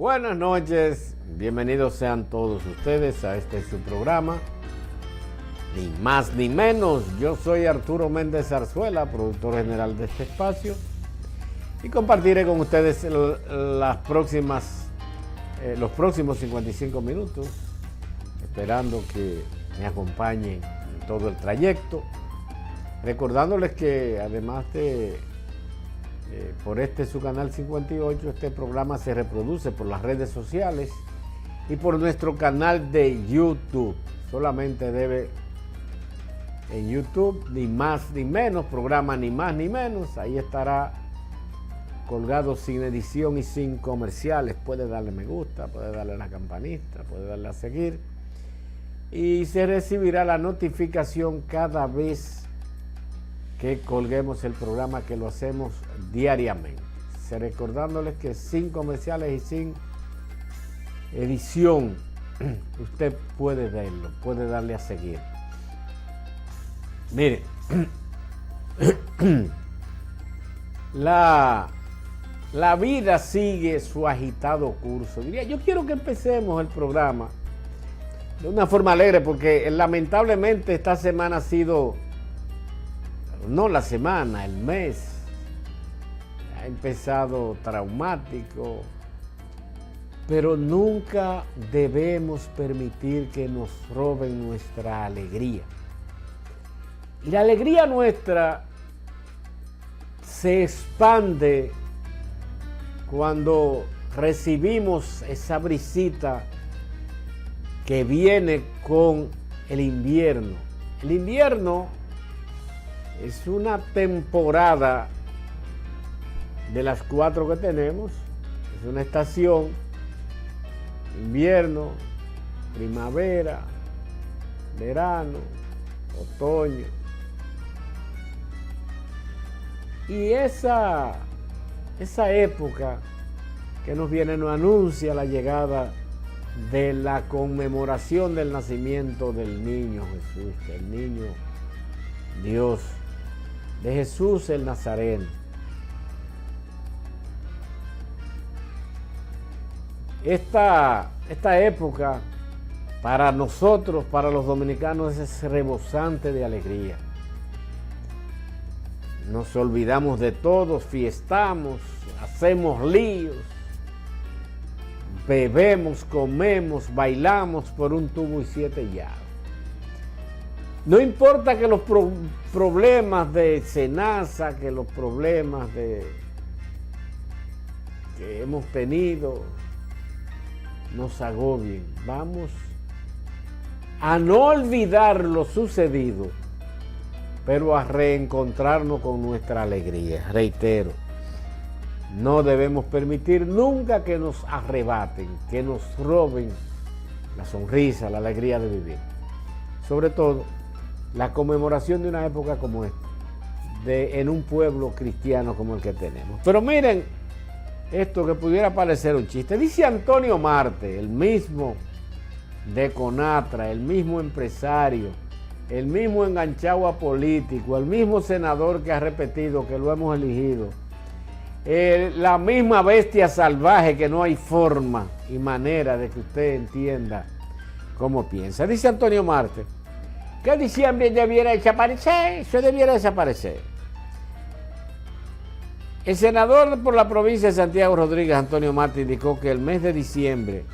Buenas noches, bienvenidos sean todos ustedes a este su programa, ni más ni menos. Yo soy Arturo Méndez Zarzuela, productor general de este espacio, y compartiré con ustedes los próximos 55 minutos, esperando que me acompañen en todo el trayecto, recordándoles que además de por su canal 58, este programa se reproduce por las redes sociales y por nuestro canal de YouTube. Solamente debe en YouTube, ni más ni menos, programa ni más ni menos. Ahí estará colgado sin edición y sin comerciales. Puede darle me gusta, puede darle a la campanita, puede darle a seguir. Y se recibirá la notificación cada vez que colguemos el programa, que lo hacemos diariamente. Recordándoles que sin comerciales y sin edición, usted puede verlo, puede darle a seguir. Mire, la vida sigue su agitado curso. Diría, yo quiero que empecemos el programa de una forma alegre, porque lamentablemente esta semana ha sido, no la semana, el mes, ha empezado traumático, pero nunca debemos permitir que nos roben nuestra alegría. Y la alegría nuestra se expande cuando recibimos esa brisita que viene con el invierno. El invierno es una temporada de las 4 que tenemos. Es una estación: invierno, primavera, verano, otoño. Y esa época que nos viene nos anuncia la llegada de la conmemoración del nacimiento del niño Jesús, del niño Dios, de Jesús el Nazareno. Esta época para nosotros, para los dominicanos, es rebosante de alegría. Nos olvidamos de todo, fiestamos, hacemos líos, bebemos, comemos, bailamos por un tubo y 7 llaves. No importa que los problemas de Senasa, que los problemas que hemos tenido nos agobien. Vamos a no olvidar lo sucedido, pero a reencontrarnos con nuestra alegría. Reitero, no debemos permitir nunca que nos arrebaten, que nos roben la sonrisa, la alegría de vivir. Sobre todo, la conmemoración de una época como esta, en un pueblo cristiano como el que tenemos. Pero miren esto que pudiera parecer un chiste. Dice Antonio Marte, el mismo de Conatra, el mismo empresario, el mismo enganchado a político, el mismo senador que ha repetido que lo hemos elegido, la misma bestia salvaje que no hay forma y manera de que usted entienda cómo piensa. Dice Antonio Marte que diciembre debiera desaparecer, eso debiera desaparecer. El senador por la provincia de Santiago Rodríguez, Antonio Marte, indicó que el mes de diciembre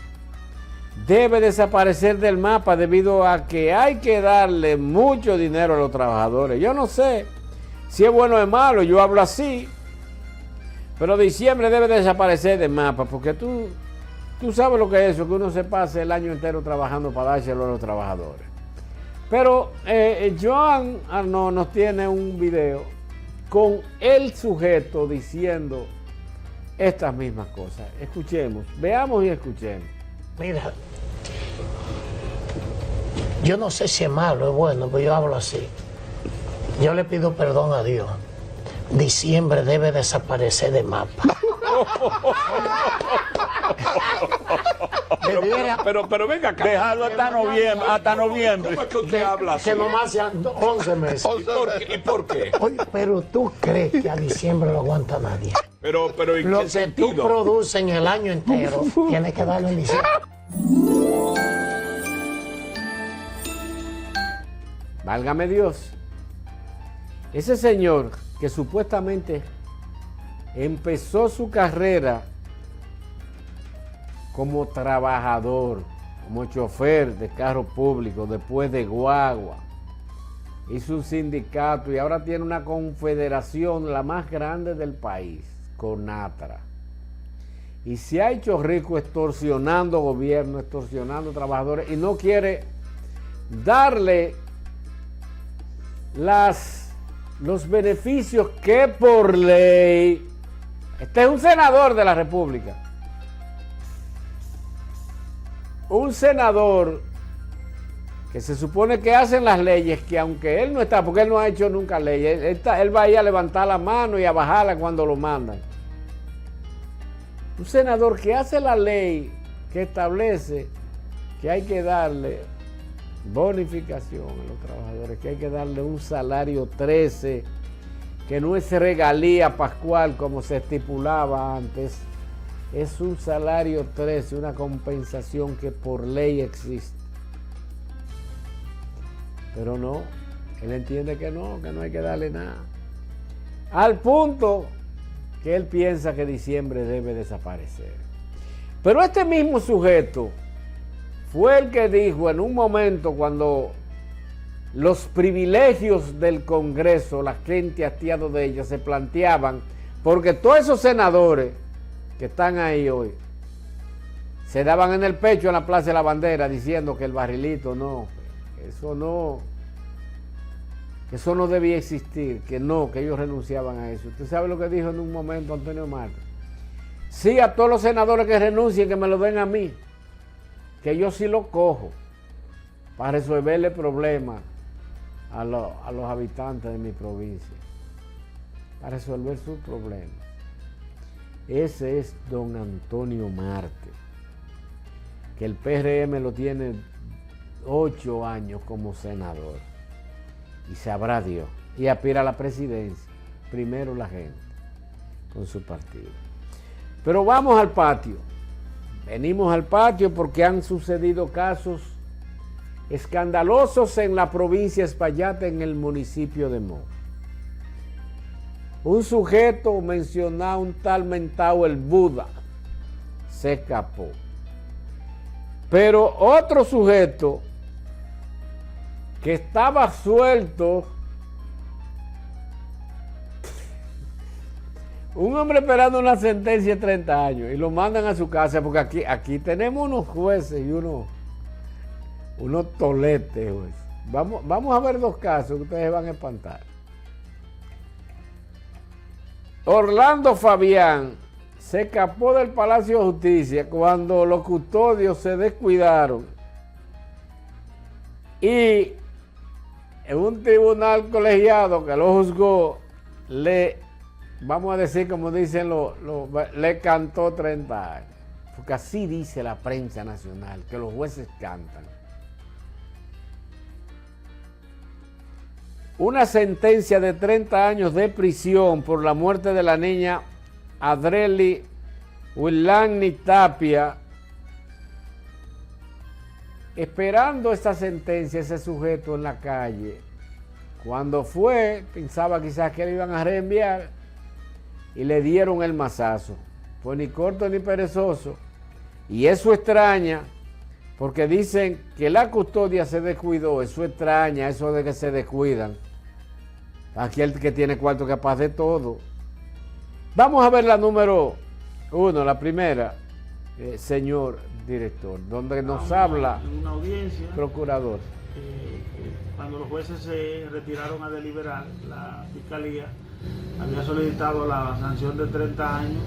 debe desaparecer del mapa debido a que hay que darle mucho dinero a los trabajadores. Yo no sé si es bueno o es malo, yo hablo así, pero diciembre debe desaparecer del mapa, porque tú sabes lo que es eso, que uno se pase el año entero trabajando para dárselo a los trabajadores. Pero Joan Arnaud nos tiene un video con el sujeto diciendo estas mismas cosas. Escuchemos, veamos y escuchemos. Mira, yo no sé si es malo o es bueno, pero yo hablo así. Yo le pido perdón a Dios. Diciembre debe desaparecer del mapa. Pero venga acá. Déjalo hasta noviembre. ¿Cómo es que usted habla así? Que nomás sean 11 meses. ¿Y por qué? Oye, pero tú crees que a diciembre lo aguanta nadie. Pero ¿en Lo qué que tú sentido? produces en el año entero, tienes que darlo en diciembre. Válgame Dios. Ese señor que supuestamente empezó su carrera como trabajador, como chofer de carro público, después de guagua, hizo un sindicato y ahora tiene una confederación, la más grande del país, CONATRA. Y se ha hecho rico extorsionando gobierno, extorsionando trabajadores y no quiere darle los beneficios que por ley. Este es un senador de la República. Un senador que se supone que hacen las leyes, que aunque él no está, porque él no ha hecho nunca leyes, él va a ir a levantar la mano y a bajarla cuando lo mandan. Un senador que hace la ley que establece que hay que darle bonificación a los trabajadores, que hay que darle un salario 13, que no es regalía pascual como se estipulaba antes, es un salario 13, una compensación que por ley existe. Pero no, él entiende que no hay que darle nada. Al punto que él piensa que diciembre debe desaparecer. Pero este mismo sujeto fue el que dijo en un momento cuando los privilegios del Congreso, la gente hastiado de ellos, se planteaban, porque todos esos senadores que están ahí hoy se daban en el pecho en la Plaza de la Bandera diciendo que el barrilito no, eso no debía existir, que ellos renunciaban a eso. ¿Usted sabe lo que dijo en un momento Antonio Marte? Sí, a todos los senadores que renuncien, que me lo den a mí, que yo sí lo cojo para resolverle problemas a los habitantes de mi provincia, para resolver sus problemas. Ese es don Antonio Marte, que el PRM lo tiene 8 años como senador, y sabrá Dios, y aspira a la presidencia, primero la gente, con su partido. Pero vamos al patio. Venimos al patio porque han sucedido casos escandalosos en la provincia de Espaillat, en el municipio de Moca. Un sujeto mencionado, un tal mentado el Buda, se escapó. Pero otro sujeto que estaba suelto, un hombre esperando una sentencia de 30 años y lo mandan a su casa, porque aquí tenemos unos jueces y unos toletes, jueces. Vamos a ver 2 casos que ustedes van a espantar. Orlando Fabián se escapó del Palacio de Justicia cuando los custodios se descuidaron y en un tribunal colegiado que lo juzgó, vamos a decir como dicen le cantó 30 años. Porque así dice la prensa nacional, que los jueces cantan. Una sentencia de 30 años de prisión por la muerte de la niña Adreli Willani Tapia. Esperando esta sentencia, ese sujeto en la calle, cuando fue, pensaba quizás que le iban a reenviar y le dieron el mazazo. Pues ni corto ni perezoso. Y eso extraña, porque dicen que la custodia se descuidó. Eso extraña, eso de que se descuidan. Aquí el que tiene cuarto es capaz de todo. Vamos a ver la número 1, la primera, señor director, donde nos habla una audiencia, procurador. Cuando los jueces se retiraron a deliberar, la fiscalía había solicitado la sanción de 30 años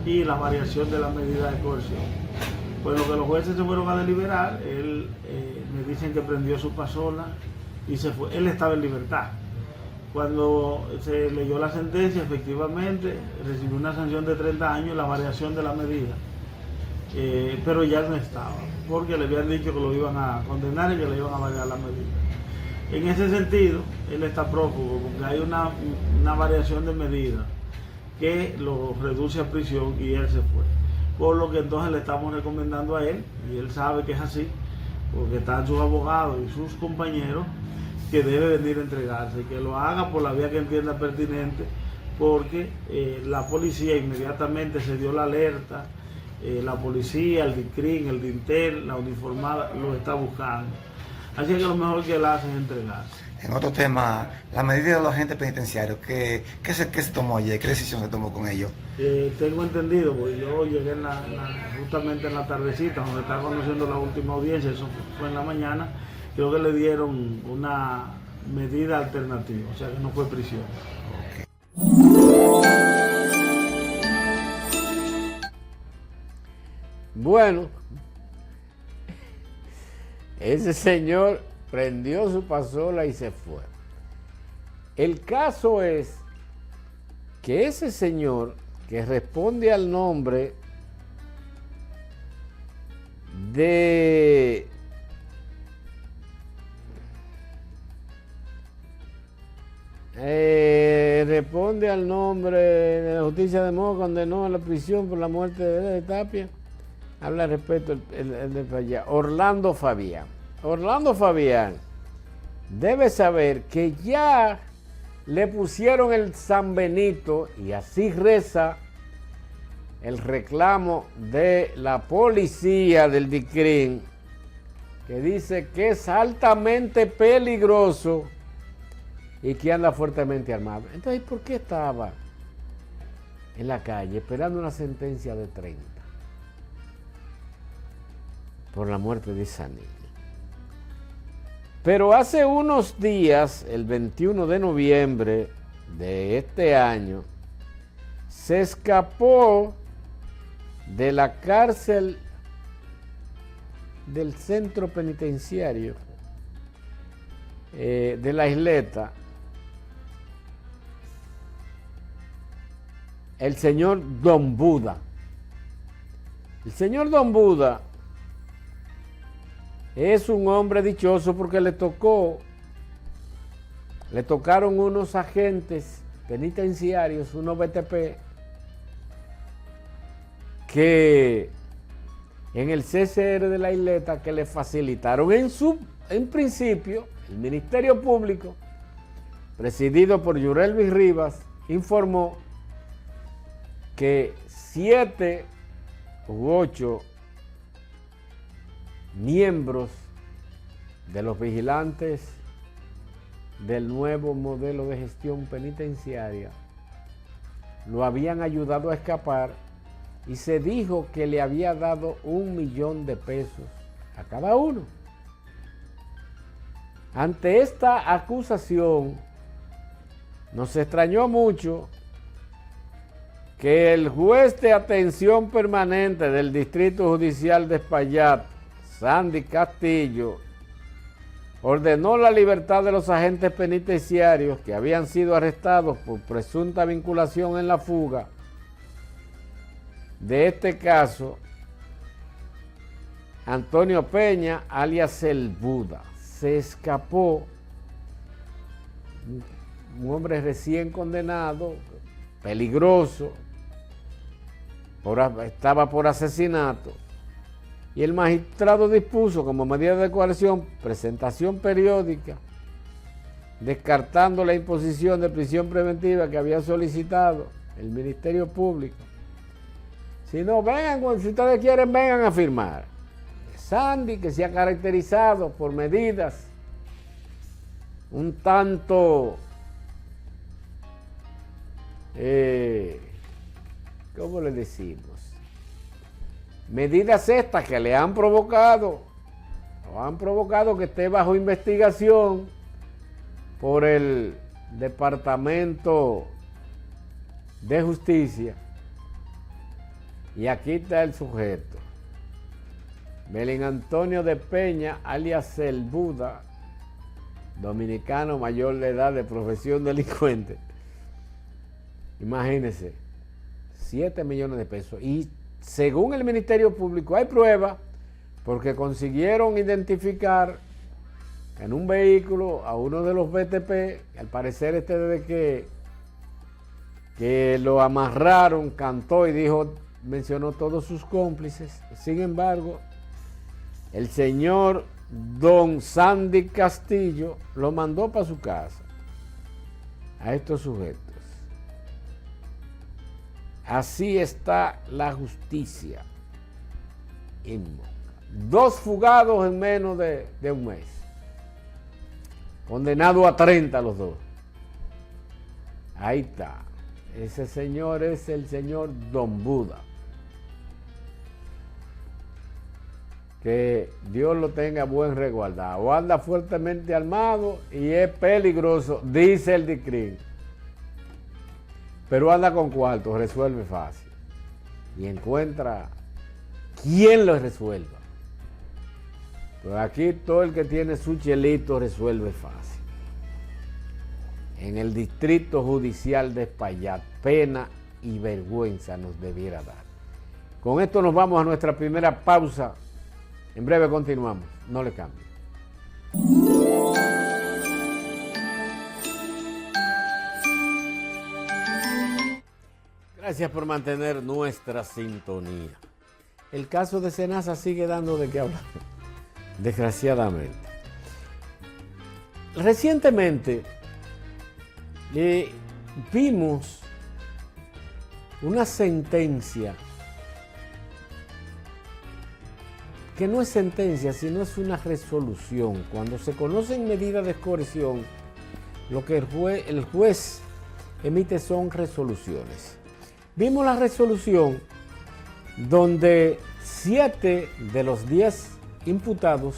y la variación de la medida de coerción. Pues lo que los jueces se fueron a deliberar, me dicen que prendió su pasola y se fue. Él estaba en libertad. Cuando se leyó la sentencia, efectivamente, recibió una sanción de 30 años, la variación de la medida, pero ya no estaba, porque le habían dicho que lo iban a condenar y que le iban a variar la medida. En ese sentido, él está prófugo, porque hay una variación de medida que lo reduce a prisión y él se fue. Por lo que entonces le estamos recomendando a él, y él sabe que es así, porque están sus abogados y sus compañeros, que debe venir a entregarse y que lo haga por la vía que entienda pertinente, porque la policía inmediatamente se dio la alerta, la policía, el DICRIN, el DINTEL, la uniformada lo está buscando. Así que lo mejor que él hace es entregarse. En otro tema, la medida de los agentes penitenciarios, ¿qué se tomó ayer? ¿Qué decisión se tomó con ellos? Tengo entendido, porque yo llegué justamente en la tardecita, donde estaba conociendo la última audiencia, eso fue en la mañana, creo que le dieron una medida alternativa, o sea que no fue prisión. Bueno, ese señor prendió su pasola y se fue. El caso es que ese señor, que responde al nombre de responde al nombre de la justicia de Moca, condenó a la prisión por la muerte de Tapia. Habla respecto el de allá, Orlando Fabián. Orlando Fabián debe saber que ya le pusieron el San Benito, y así reza el reclamo de la policía del DICRIN, que dice que es altamente peligroso y que anda fuertemente armado. Entonces, ¿por qué estaba en la calle esperando una sentencia de 30 por la muerte de esa niña? Pero hace unos días, el 21 de noviembre de este año, se escapó de la cárcel del centro penitenciario de la Isleta el señor Don Buda. El señor Don Buda es un hombre dichoso porque le tocaron unos agentes penitenciarios, unos BTP, que en el CCR de la Isleta, que le facilitaron en principio, el Ministerio Público, presidido por Yurelvis Rivas, informó que 7 u 8 miembros de los vigilantes del nuevo modelo de gestión penitenciaria lo habían ayudado a escapar, y se dijo que le había dado $1 millón a cada uno. Ante esta acusación, nos extrañó mucho que el juez de atención permanente del Distrito Judicial de Espaillat, Sandy Castillo, ordenó la libertad de los agentes penitenciarios que habían sido arrestados por presunta vinculación en la fuga de este caso. Antonio Peña, alias el Buda, se escapó, un hombre recién condenado, peligroso, estaba por asesinato, y el magistrado dispuso como medida de coerción presentación periódica descartando la imposición de prisión preventiva que había solicitado el Ministerio Público. Si no, vengan, si ustedes quieren, vengan a firmar. Sandy, que se ha caracterizado por medidas un tanto, ¿cómo le decimos? Medidas estas que le han provocado, que esté bajo investigación por el Departamento de Justicia. Y aquí está el sujeto. Belín Antonio de Peña, alias el Buda, dominicano mayor de edad de profesión delincuente. Imagínense, 7 millones de pesos. Y según el Ministerio Público hay pruebas porque consiguieron identificar en un vehículo a uno de los BTP, al parecer desde que lo amarraron, cantó y dijo, mencionó todos sus cómplices. Sin embargo, el señor don Sandy Castillo lo mandó para su casa a estos sujetos. Así está la justicia en Moca. 2 fugados en menos de un mes. Condenados a 30 los 2. Ahí está. Ese señor es el señor Don Buda. Que Dios lo tenga buen resguardado. Anda fuertemente armado y es peligroso, dice el DICRIN. Pero anda con cuartos, resuelve fácil. Y encuentra quien lo resuelva. Pues aquí todo el que tiene su chelito resuelve fácil. En el Distrito Judicial de Espaillat, pena y vergüenza nos debiera dar. Con esto nos vamos a nuestra primera pausa. En breve continuamos. No le cambie. Gracias por mantener nuestra sintonía. El caso de Senasa sigue dando de qué hablar, desgraciadamente. Recientemente vimos una sentencia que no es sentencia, sino es una resolución. Cuando se conocen medidas de coerción, lo que el juez emite son resoluciones. Vimos la resolución donde 7 de los 10 imputados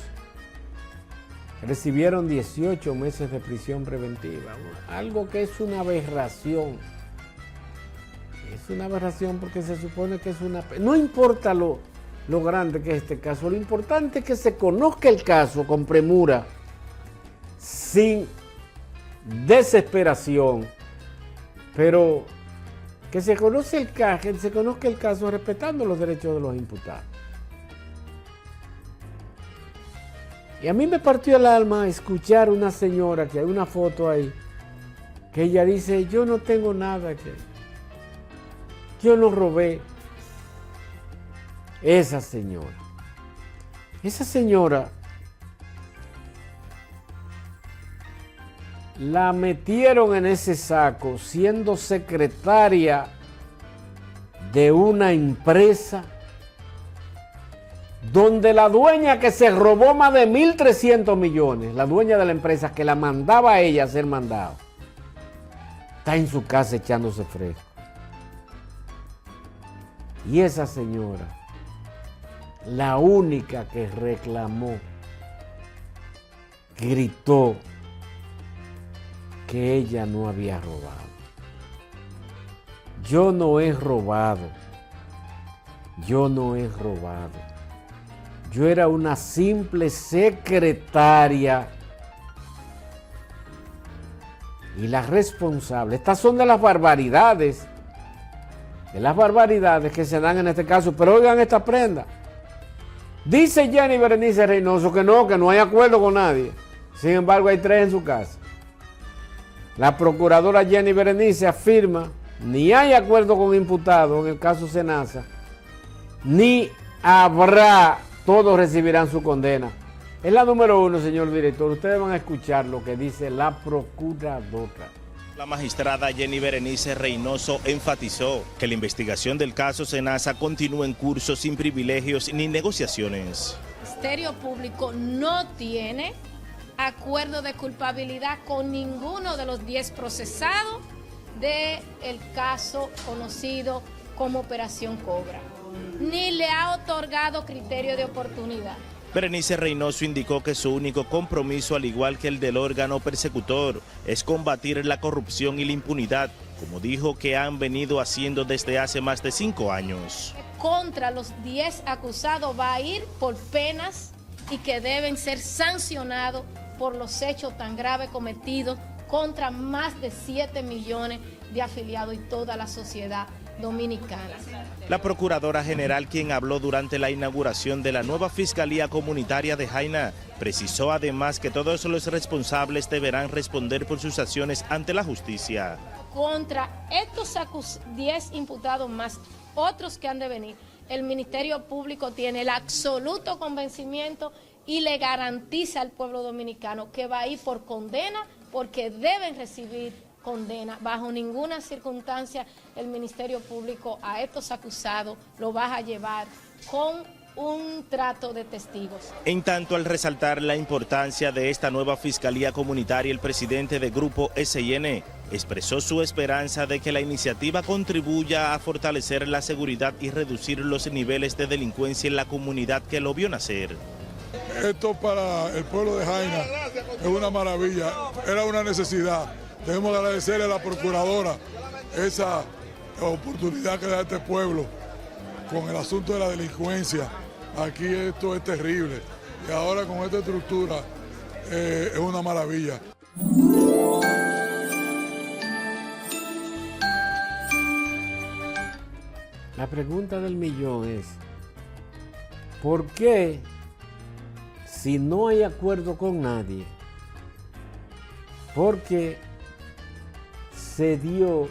recibieron 18 meses de prisión preventiva. Algo que es una aberración. Es una aberración porque se supone que es una... No importa lo grande que es este caso, lo importante es que se conozca el caso con premura, sin desesperación, pero que se conozca el caso respetando los derechos de los imputados. Y a mí me partió el alma escuchar una señora, que hay una foto ahí, que ella dice, yo no tengo nada que... Yo no robé. Esa señora la metieron en ese saco siendo secretaria de una empresa donde la dueña que se robó más de 1.300 millones, la dueña de la empresa que la mandaba a ella a ser mandado, está en su casa echándose fresco. Y esa señora, la única que reclamó, gritó que ella no había robado. Yo no he robado. Yo no he robado. Yo era una simple secretaria. Y la responsable, estas son de las barbaridades que se dan en este caso, pero oigan esta prenda. Dice Jenny Berenice Reynoso que no hay acuerdo con nadie. Sin embargo, hay 3 en su casa. La procuradora Jenny Berenice afirma, ni hay acuerdo con imputados en el caso Senasa, ni habrá, todos recibirán su condena. Es la número 1, señor director. Ustedes van a escuchar lo que dice la procuradora. La magistrada Jenny Berenice Reynoso enfatizó que la investigación del caso Senasa continúa en curso sin privilegios ni negociaciones. El Ministerio Público no tiene acuerdo de culpabilidad con ninguno de los 10 procesados del caso conocido como Operación Cobra, ni le ha otorgado criterio de oportunidad. Berenice Reynoso indicó que su único compromiso, al igual que el del órgano persecutor, es combatir la corrupción y la impunidad, como dijo que han venido haciendo desde hace más de 5 años. Contra los 10 acusados va a ir por penas y que deben ser sancionados por los hechos tan graves cometidos contra más de 7 millones de afiliados y toda la sociedad dominicana. La Procuradora General, quien habló durante la inauguración de la nueva Fiscalía Comunitaria de Jaina, precisó además que todos los responsables deberán responder por sus acciones ante la justicia. Contra estos 10 imputados más otros que han de venir, el Ministerio Público tiene el absoluto convencimiento y le garantiza al pueblo dominicano que va a ir por condena, porque deben recibir condena. Bajo ninguna circunstancia el Ministerio Público a estos acusados lo va a llevar con un trato de testigos. En tanto, al resaltar la importancia de esta nueva Fiscalía Comunitaria, el presidente del Grupo SIN expresó su esperanza de que la iniciativa contribuya a fortalecer la seguridad y reducir los niveles de delincuencia en la comunidad que lo vio nacer. Esto para el pueblo de Jaina es una maravilla, era una necesidad. Debemos agradecerle a la Procuradora esa oportunidad que da este pueblo con el asunto de la delincuencia. Aquí esto es terrible y ahora con esta estructura es una maravilla. La pregunta del millón es, ¿por qué si no hay acuerdo con nadie? Porque se dio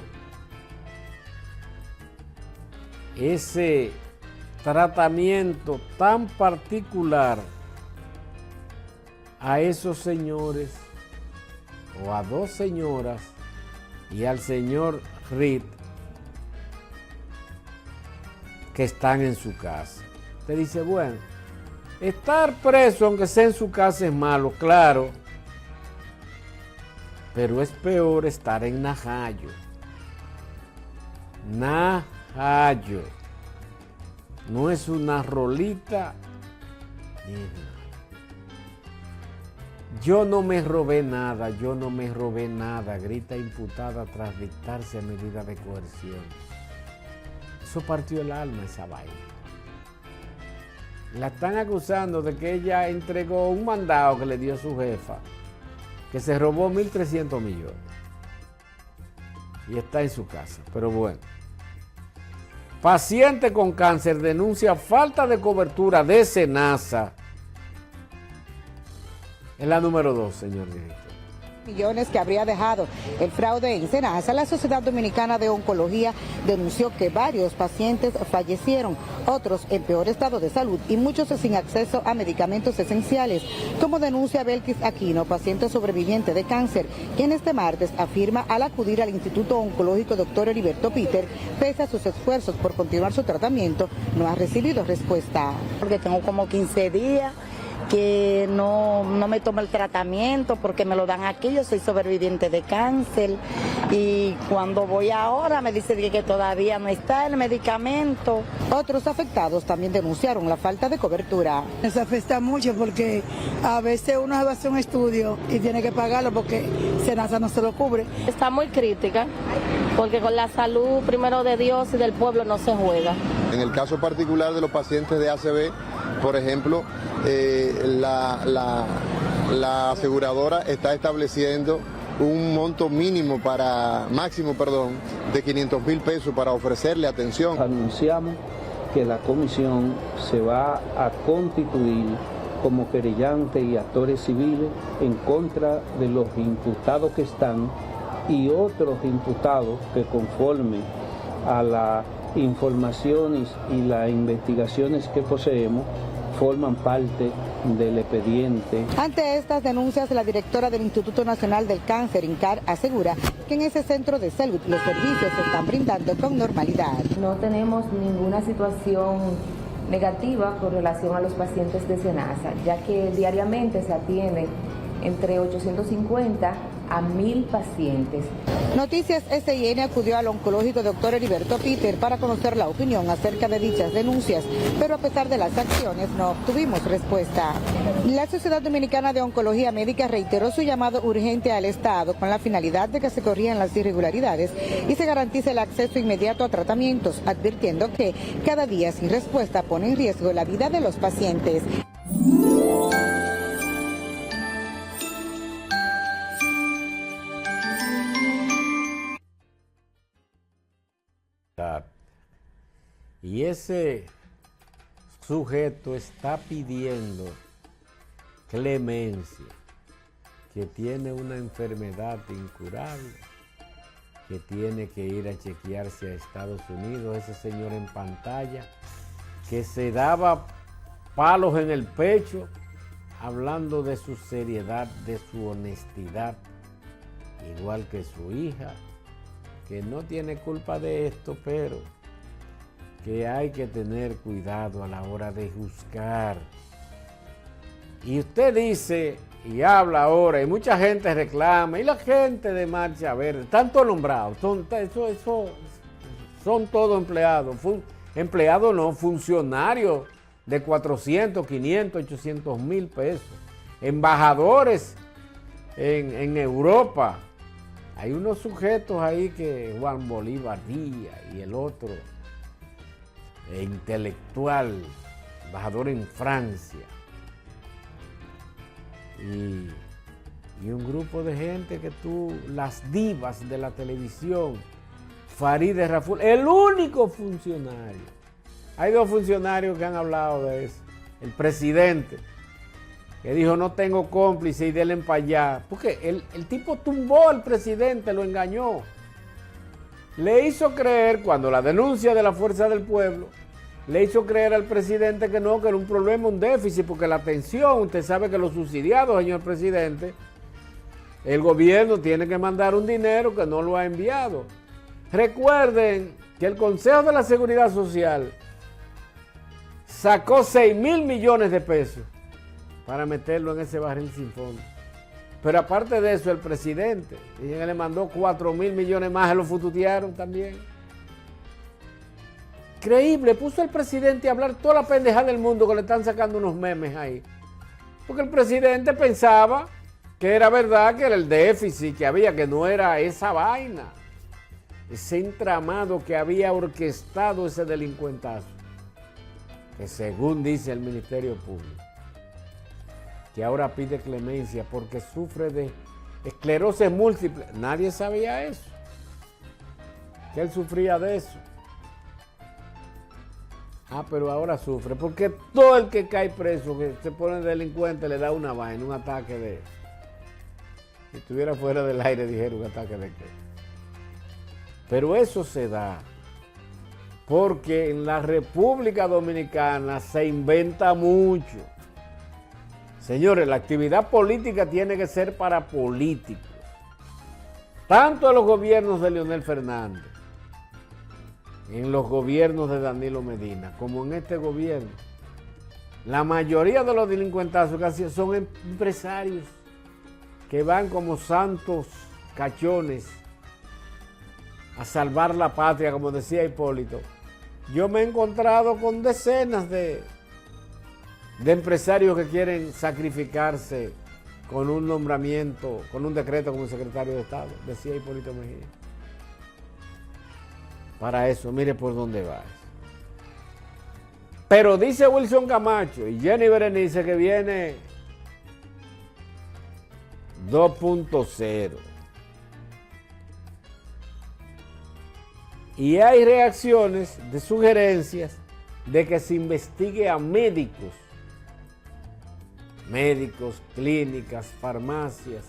ese tratamiento tan particular a esos señores o a dos señoras y al señor Reed que están en su casa. Usted dice, bueno, estar preso aunque sea en su casa es malo, claro, pero es peor estar en Najayo. Najayo. No es una rolita ni nada. Yo no me robé nada, grita imputada tras dictarse medida de coerción. Eso partió el alma, esa vaina. La están acusando de que ella entregó un mandado que le dio su jefa, que se robó 1.300 millones. Y está en su casa, pero bueno. Paciente con cáncer denuncia falta de cobertura de SENASA. Es la número 2, señor director. Millones que habría dejado el fraude en SENASA. La Sociedad Dominicana de Oncología denunció que varios pacientes fallecieron, otros en peor estado de salud y muchos sin acceso a medicamentos esenciales, como denuncia Belkis Aquino, paciente sobreviviente de cáncer, quien este martes afirma al acudir al Instituto Oncológico Dr. Heriberto Peter, pese a sus esfuerzos por continuar su tratamiento, no ha recibido respuesta. Porque tengo como 15 días que no me tomo el tratamiento porque me lo dan aquí, yo soy sobreviviente de cáncer y cuando voy ahora me dicen que todavía no está el medicamento. Otros afectados también denunciaron la falta de cobertura. Nos afecta mucho porque a veces uno va a hacer un estudio y tiene que pagarlo porque SENASA no se lo cubre. Está muy crítica porque con la salud primero de Dios y del pueblo no se juega. En el caso particular de los pacientes de ACV, por ejemplo, la aseguradora está estableciendo un monto máximo de 500.000 pesos para ofrecerle atención. Anunciamos que la comisión se va a constituir como querellante y actores civiles en contra de los imputados que están y otros imputados que conforme a las informaciones y las investigaciones que poseemos forman parte del expediente. Ante estas denuncias, la directora del Instituto Nacional del Cáncer, INCAR, asegura que en ese centro de salud los servicios se están brindando con normalidad. No tenemos ninguna situación negativa con relación a los pacientes de SENASA, ya que diariamente se atienden entre 850 a 1.000 pacientes. Noticias SIN acudió al oncológico Dr. Heriberto Peter para conocer la opinión acerca de dichas denuncias, pero a pesar de las acciones no obtuvimos respuesta. La Sociedad Dominicana de Oncología Médica reiteró su llamado urgente al Estado con la finalidad de que se corrijan las irregularidades y se garantice el acceso inmediato a tratamientos, advirtiendo que cada día sin respuesta pone en riesgo la vida de los pacientes. Y ese sujeto está pidiendo clemencia, que tiene una enfermedad incurable, que tiene que ir a chequearse a Estados Unidos. Ese señor en pantalla que se daba palos en el pecho hablando de su seriedad, de su honestidad, igual que su hija, que no tiene culpa de esto, pero que hay que tener cuidado a la hora de juzgar. Y usted dice y habla ahora, y mucha gente reclama, y la gente de Marcha Verde, están todos nombrados, son todos empleados, empleados no, funcionarios de 400, 500, 800 mil pesos, embajadores en Europa. Hay unos sujetos ahí que Juan Bolívar Díaz y el otro, intelectual, embajador en Francia. Y un grupo de gente que las divas de la televisión, Farideh Raful, el único funcionario. Hay dos funcionarios que han hablado de eso. El presidente, que dijo no tengo cómplice y denle para allá. Porque el tipo tumbó al presidente, lo engañó. Le hizo creer, cuando la denuncia de la Fuerza del Pueblo, le hizo creer al presidente que no, que era un problema, un déficit, porque la atención, usted sabe que los subsidiados, señor presidente, el gobierno tiene que mandar un dinero que no lo ha enviado. Recuerden que el Consejo de la Seguridad Social sacó 6,000 millones de pesos para meterlo en ese barril sin fondo. Pero aparte de eso, el presidente le mandó 4,000 millones más, se lo fututearon también. Increíble, puso al presidente a hablar toda la pendejada del mundo, que le están sacando unos memes ahí. Porque el presidente pensaba que era verdad, que era el déficit que había, que no era esa vaina. Ese entramado que había orquestado ese delincuentazo, que según dice el Ministerio Público, que ahora pide clemencia porque sufre de esclerosis múltiple. Nadie sabía eso, que él sufría de eso. Pero ahora sufre, porque todo el que cae preso, que se pone delincuente, le da una vaina, un ataque de... Si estuviera fuera del aire, dijera un ataque de qué. Pero eso se da porque en la República Dominicana se inventa mucho. Señores, la actividad política tiene que ser para políticos. Tanto en los gobiernos de Leonel Fernández, en los gobiernos de Danilo Medina, como en este gobierno, la mayoría de los delincuentazos casi son empresarios que van como santos cachones a salvar la patria, como decía Hipólito. Yo me he encontrado con decenas de empresarios que quieren sacrificarse con un nombramiento, con un decreto como secretario de Estado, decía Hipólito Mejía. Para eso, mire por dónde va. Pero dice Wilson Camacho y Jenny Berenice que viene 2.0. Y hay reacciones de sugerencias de que se investigue a médicos, clínicas, farmacias,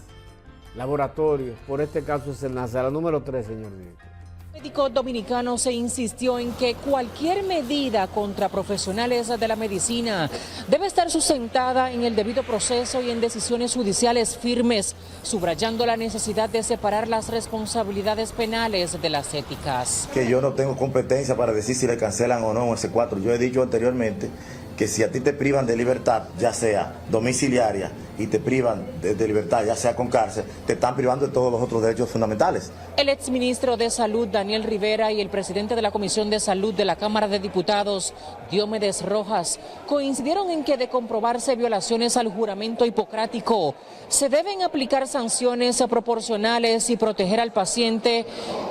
laboratorios. Por este caso es el Senasa, la número 3, señor director. El médico dominicano se insistió en que cualquier medida contra profesionales de la medicina debe estar sustentada en el debido proceso y en decisiones judiciales firmes, subrayando la necesidad de separar las responsabilidades penales de las éticas. Que yo no tengo competencia para decir si le cancelan o no ese 4. Yo he dicho anteriormente que si a ti te privan de libertad, ya sea domiciliaria, y te privan de libertad, ya sea con cárcel, te están privando de todos los otros derechos fundamentales. El exministro de Salud, Daniel Rivera, y el presidente de la Comisión de Salud de la Cámara de Diputados, Diomedes Rojas, coincidieron en que de comprobarse violaciones al juramento hipocrático, se deben aplicar sanciones proporcionales y proteger al paciente,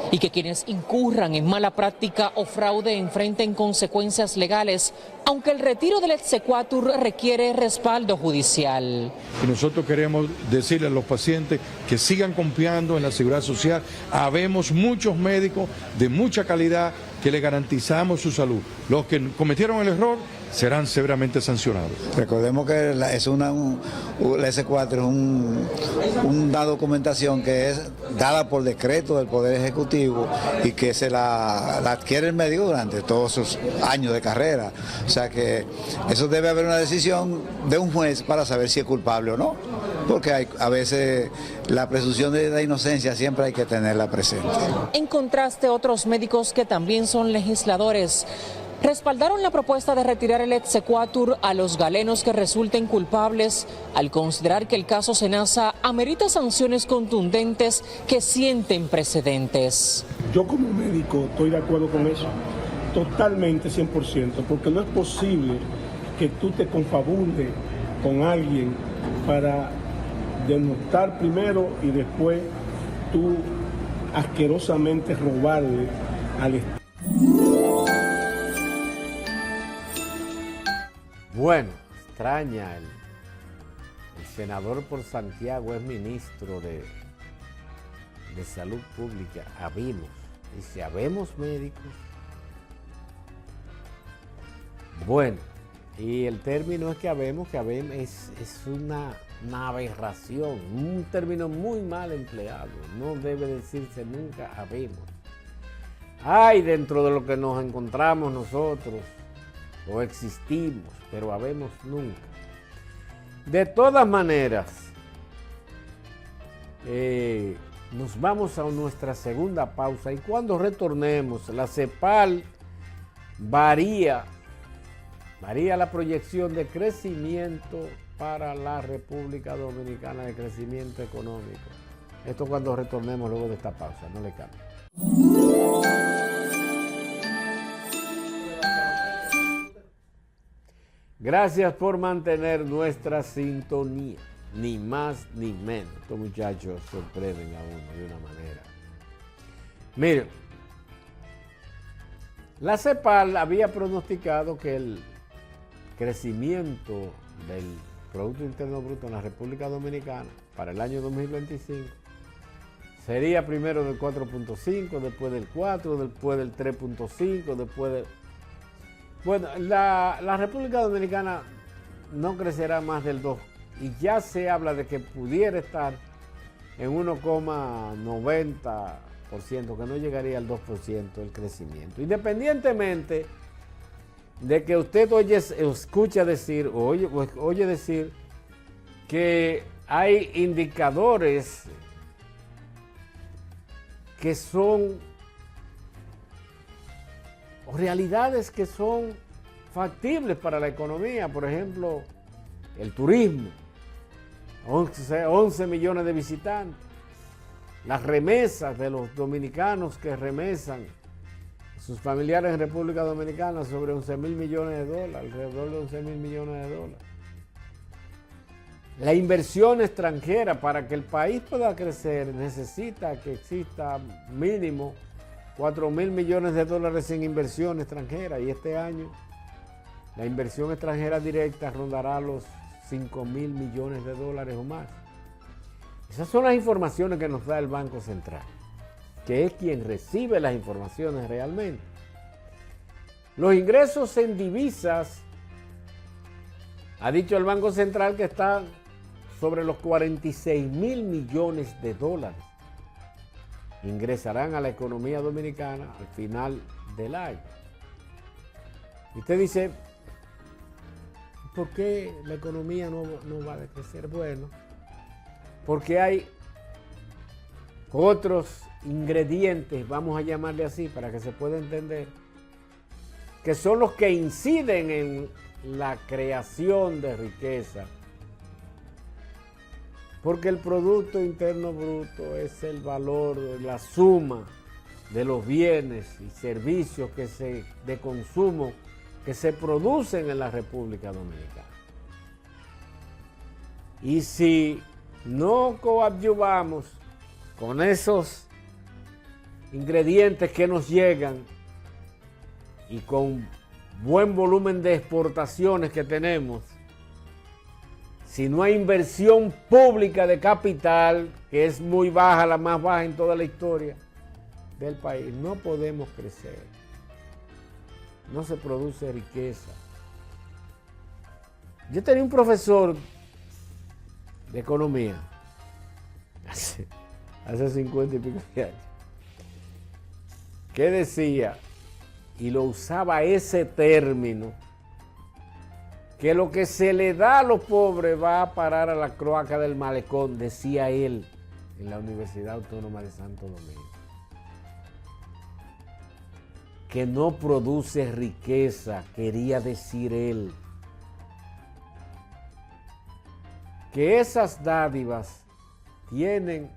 y que quienes incurran en mala práctica o fraude enfrenten consecuencias legales, aunque el retiro del exequatur requiere respaldo judicial. Y nosotros queremos decirle a los pacientes que sigan confiando en la seguridad social. Habemos muchos médicos de mucha calidad que le garantizamos su salud. Los que cometieron el error serán severamente sancionados. Recordemos que la S4 es una documentación que es dada por decreto del Poder Ejecutivo y que se la adquiere el médico durante todos sus años de carrera. O sea que eso debe haber una decisión de un juez para saber si es culpable o no, porque a veces la presunción de la inocencia siempre hay que tenerla presente. En contraste, otros médicos que también son legisladores respaldaron la propuesta de retirar el exequatur a los galenos que resulten culpables, al considerar que el caso Senasa amerita sanciones contundentes que sienten precedentes. Yo como médico estoy de acuerdo con eso, totalmente 100%, porque no es posible que tú te confabules con alguien para denostar primero y después tú asquerosamente robarle al Estado. Bueno, extraña, el senador por Santiago es ministro de Salud Pública, habemos, dice, habemos médicos. Bueno, y el término es que habemos es una aberración, un término muy mal empleado, no debe decirse nunca habemos. Hay dentro de lo que nos encontramos nosotros, o existimos, pero habemos nunca. De todas maneras, nos vamos a nuestra segunda pausa y cuando retornemos, la CEPAL varía la proyección de crecimiento para la República Dominicana, de crecimiento económico. Esto cuando retornemos luego de esta pausa, no le cambie. Gracias por mantener nuestra sintonía, ni más ni menos. Estos muchachos sorprenden a uno de una manera. Miren, la CEPAL había pronosticado que el crecimiento del Producto Interno Bruto en la República Dominicana para el año 2025 sería primero del 4.5, después del 4, después del 3.5, después del... Bueno, la República Dominicana no crecerá más del 2 y ya se habla de que pudiera estar en 1,90%, que no llegaría al 2% el crecimiento. Independientemente de que usted escucha decir o oye decir que hay indicadores que son realidades que son factibles para la economía, por ejemplo, el turismo, 11 millones de visitantes, las remesas de los dominicanos que remesan sus familiares en República Dominicana sobre 11 mil millones de dólares, alrededor de 11 mil millones de dólares. La inversión extranjera, para que el país pueda crecer, necesita que exista mínimo 4 mil millones de dólares en inversión extranjera y este año la inversión extranjera directa rondará los 5 mil millones de dólares o más. Esas son las informaciones que nos da el Banco Central, que es quien recibe las informaciones realmente. Los ingresos en divisas, ha dicho el Banco Central que están sobre los 46 mil millones de dólares. Ingresarán a la economía dominicana al final del año. Y usted dice, ¿por qué la economía no va a decrecer? Bueno, porque hay otros ingredientes, vamos a llamarle así para que se pueda entender, que son los que inciden en la creación de riqueza. Porque el Producto Interno Bruto es el valor, la suma de los bienes y servicios de consumo que se producen en la República Dominicana. Y si no coadyuvamos con esos ingredientes que nos llegan y con buen volumen de exportaciones que tenemos, si no hay inversión pública de capital, que es muy baja, la más baja en toda la historia del país, no podemos crecer. no se produce riqueza. Yo tenía un profesor de economía hace 50 y pico de años que decía, y lo usaba ese término, que lo que se le da a los pobres va a parar a la cloaca del malecón, decía él en la Universidad Autónoma de Santo Domingo. Que no produce riqueza, quería decir él. Que esas dádivas tienen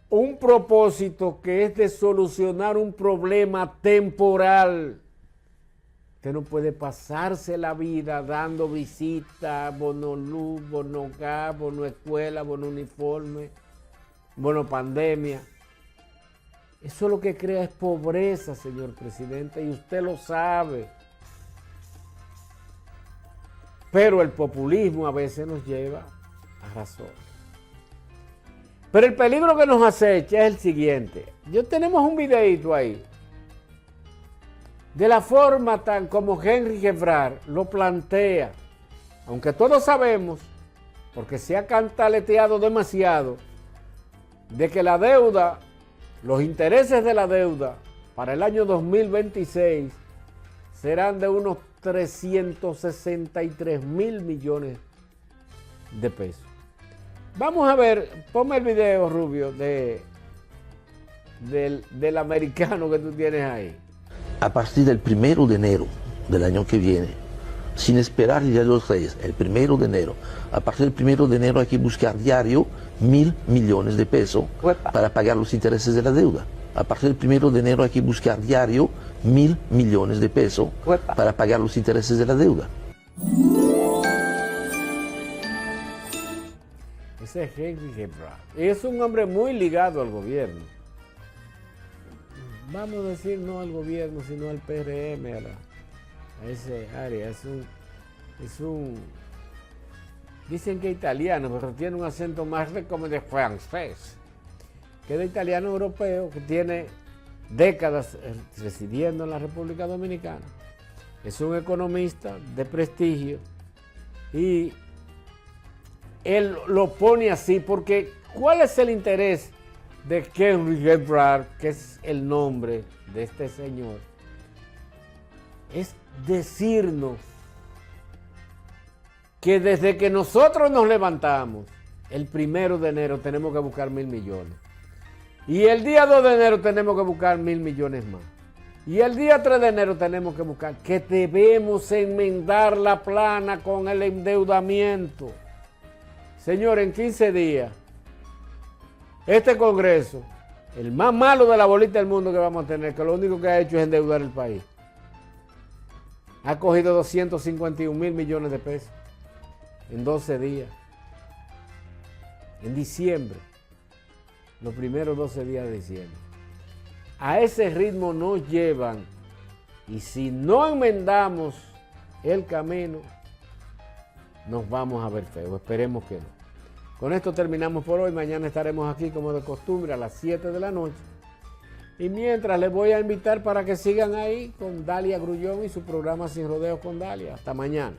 un propósito que es de solucionar un problema temporal. Usted no puede pasarse la vida dando visitas, bono luz, bono gas, bono escuela, bono uniforme, bono pandemia. Eso lo que crea es pobreza, señor presidente, y usted lo sabe. Pero el populismo a veces nos lleva a razón. Pero el peligro que nos acecha es el siguiente. Tenemos un videíto ahí de la forma tan como Henry Gevrard lo plantea, aunque todos sabemos, porque se ha cantaleteado demasiado, de que la deuda, los intereses de la deuda para el año 2026 serán de unos 363,000 millones de pesos. Vamos a ver, ponme el video, Rubio, del americano que tú tienes ahí. A partir del 1 de enero del año que viene, sin esperar el Día de los Reyes, el 1 de enero, a partir del 1 de enero hay que buscar diario 1.000 millones de pesos para pagar los intereses de la deuda. A partir del 1 de enero hay que buscar diario 1.000 millones de pesos para pagar los intereses de la deuda. Ese es Henry Gevrard. Es un hombre muy ligado al gobierno. Vamos a decir no al gobierno, sino al PRM, a ese área. Es un dicen que es italiano, pero tiene un acento más como de francés, que de italiano europeo, que tiene décadas residiendo en la República Dominicana. Es un economista de prestigio y él lo pone así porque ¿cuál es el interés de Henry Gevrard, que es el nombre de este señor? Es decirnos que desde que nosotros nos levantamos, el 1 de enero tenemos que buscar 1.000 millones. Y el día 2 de enero tenemos que buscar 1.000 millones más. Y el día 3 de enero tenemos que buscar que debemos enmendar la plana con el endeudamiento. Señor, en 15 días, este Congreso, el más malo de la bolita del mundo que vamos a tener, que lo único que ha hecho es endeudar el país, ha cogido 251,000 millones de pesos en 12 días. En diciembre, los primeros 12 días de diciembre. A ese ritmo nos llevan, y si no enmendamos el camino, nos vamos a ver feo. Esperemos que no. Con esto terminamos por hoy. Mañana estaremos aquí como de costumbre a las 7 de la noche. Y mientras les voy a invitar para que sigan ahí con Dalia Grullón y su programa Sin Rodeos con Dalia. Hasta mañana.